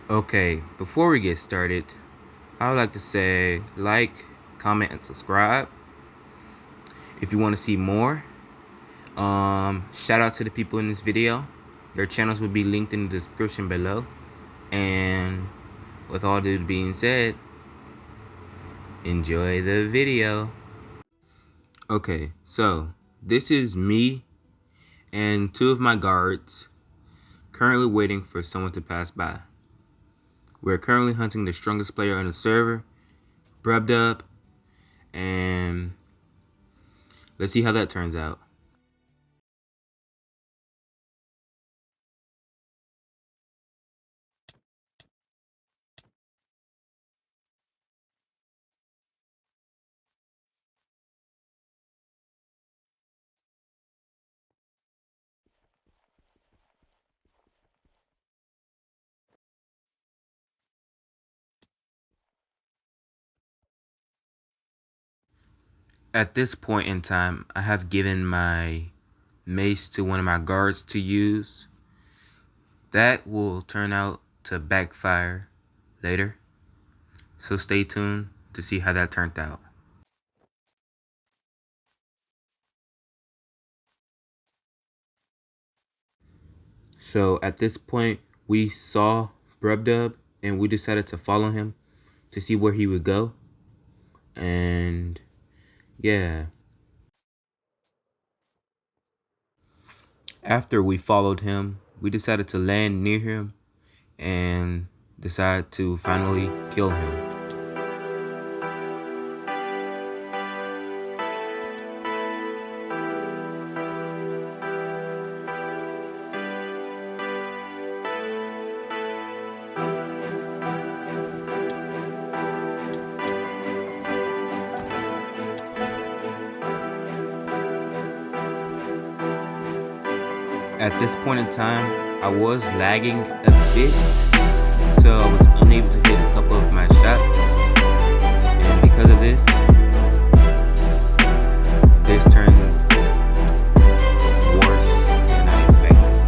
Okay, before we get started, I would like to say like, comment, and subscribe if you want to see more. Shout out to the people in this video. Their channels will be linked in the description below. And with all that being said, enjoy the video. Okay, so this is me and two of my guards currently waiting for someone to pass by. We're currently hunting the strongest player on the server, ProbablyYanco, and let's see how that turns out. At this point in time, I have given my mace to one of my guards to use. That will turn out to backfire later. So stay tuned to see how that turned out. So at this point, we saw ProbablyYanco and we decided to follow him to see where he would go. And yeah. After we followed him, we decided to land near him and decide to finally kill him. At this point in time, I was lagging a bit, so I was unable to hit a couple of my shots, and because of this turns worse than I expected.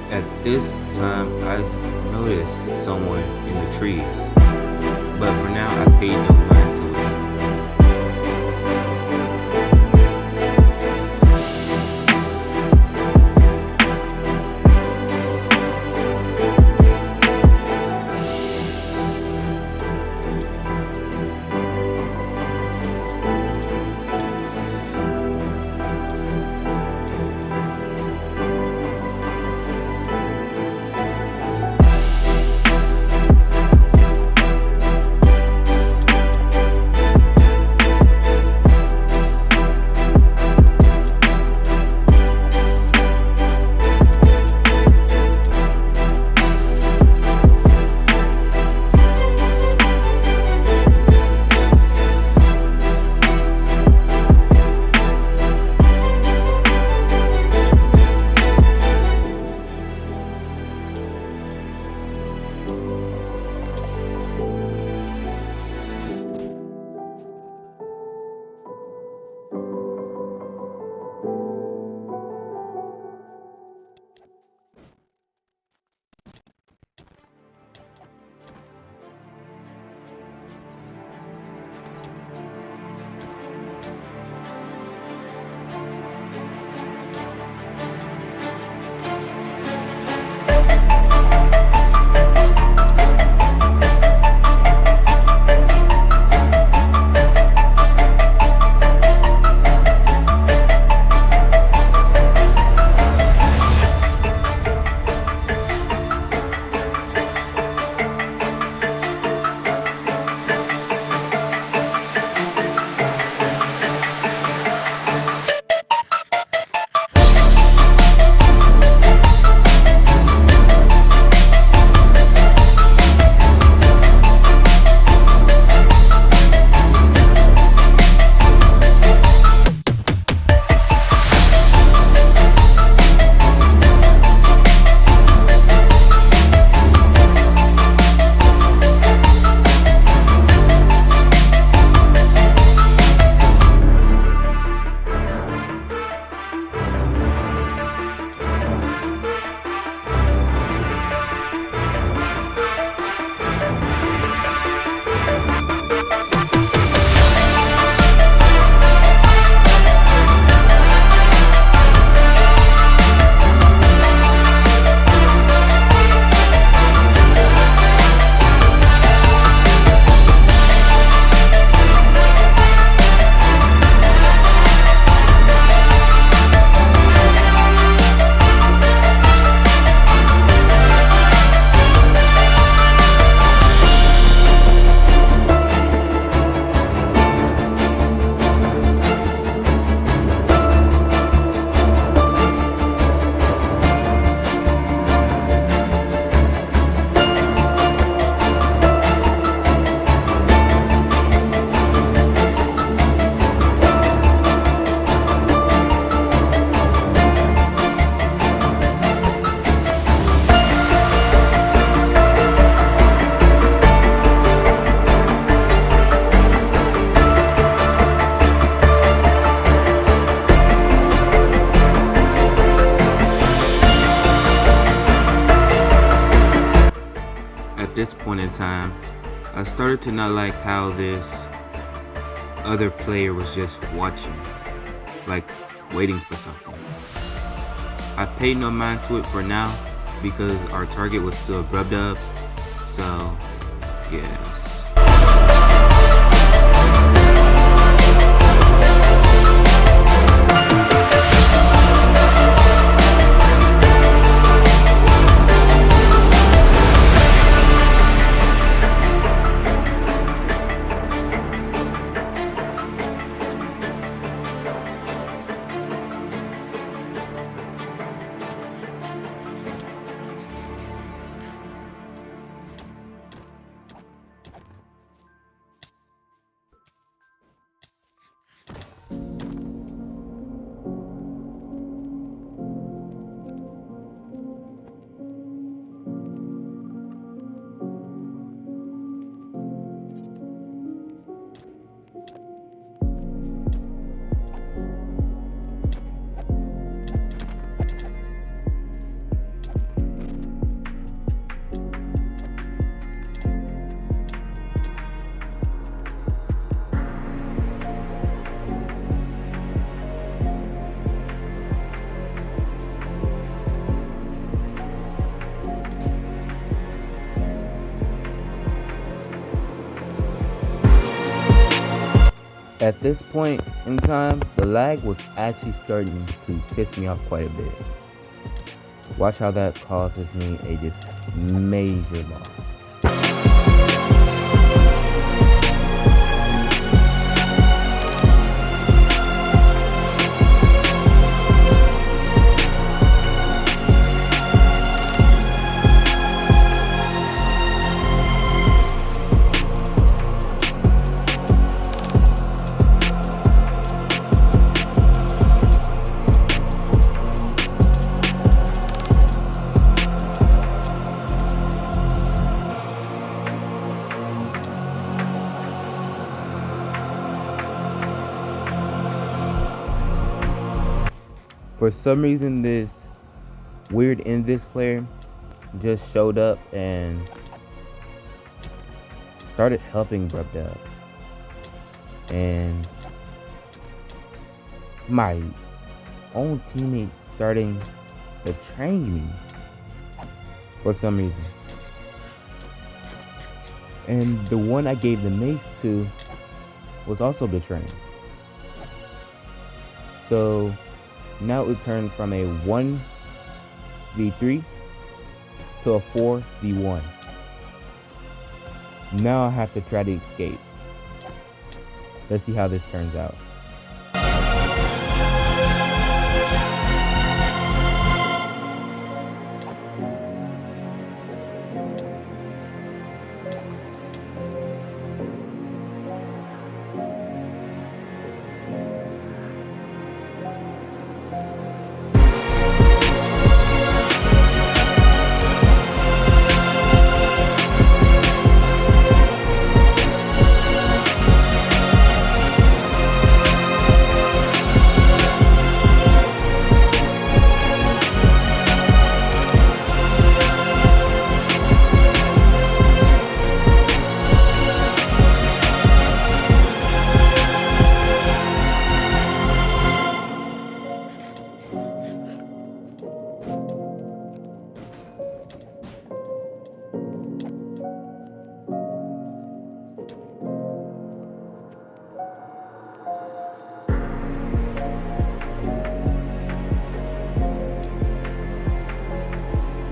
At this time, I noticed someone in the trees, but for now, I paid no mind to it. point in time, I started to not like how this other player was just watching, like waiting for something. I paid no mind to it for now because our target was still ProbablyYanco, so yes. At this point in time, the lag was actually starting to piss me off quite a bit. Watch how that causes me a just major loss. For some reason, this weird Invis player just showed up and started helping ProbablyYanco. And my own teammates starting betraying me for some reason. And the one I gave the mace to was also betraying. So now it turned from a 1v3 to a 4v1. Now I have to try to escape. Let's see how this turns out.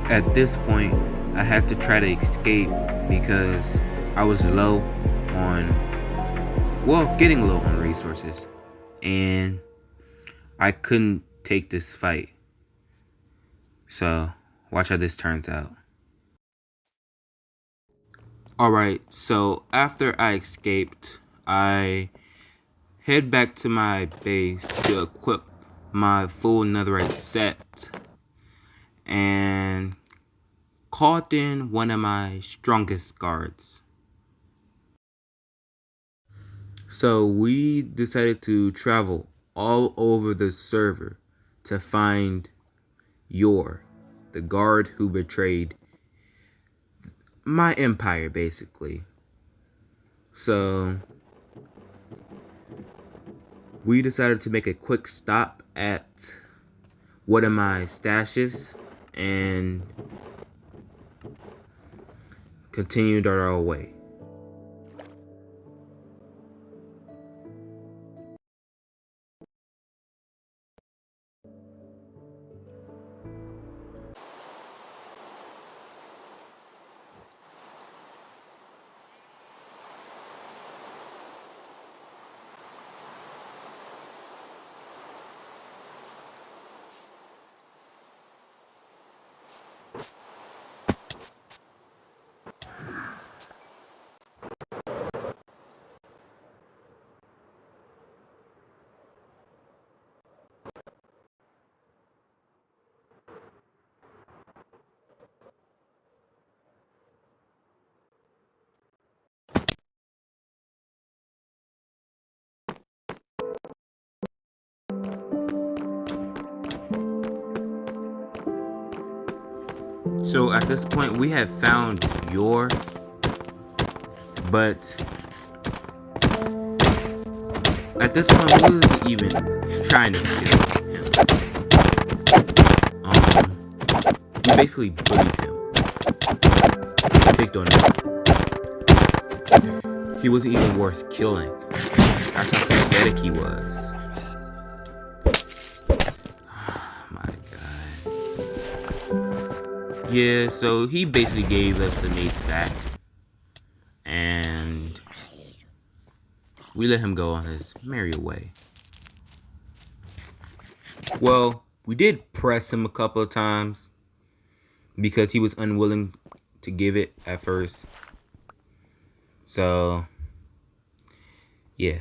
At this point, I had to try to escape because I was low on, getting low on resources, and I couldn't take this fight. So, watch how this turns out. Alright, so after I escaped, I head back to my base to equip my full netherite set and called in one of my strongest guards. So we decided to travel all over the server to find the guard who betrayed my empire, basically. So we decided to make a quick stop at one of my stashes and continued on our way. So at this point, we have found Yor, but at this point, we wasn't even trying to kill him. We basically bullied him. Picked on him. He wasn't even worth killing. That's how pathetic he was. Oh my god. Yeah, so he basically gave us the mace back. And we let him go on his merry way. Well, we did press him a couple of times because he was unwilling to give it at first. So, yeah.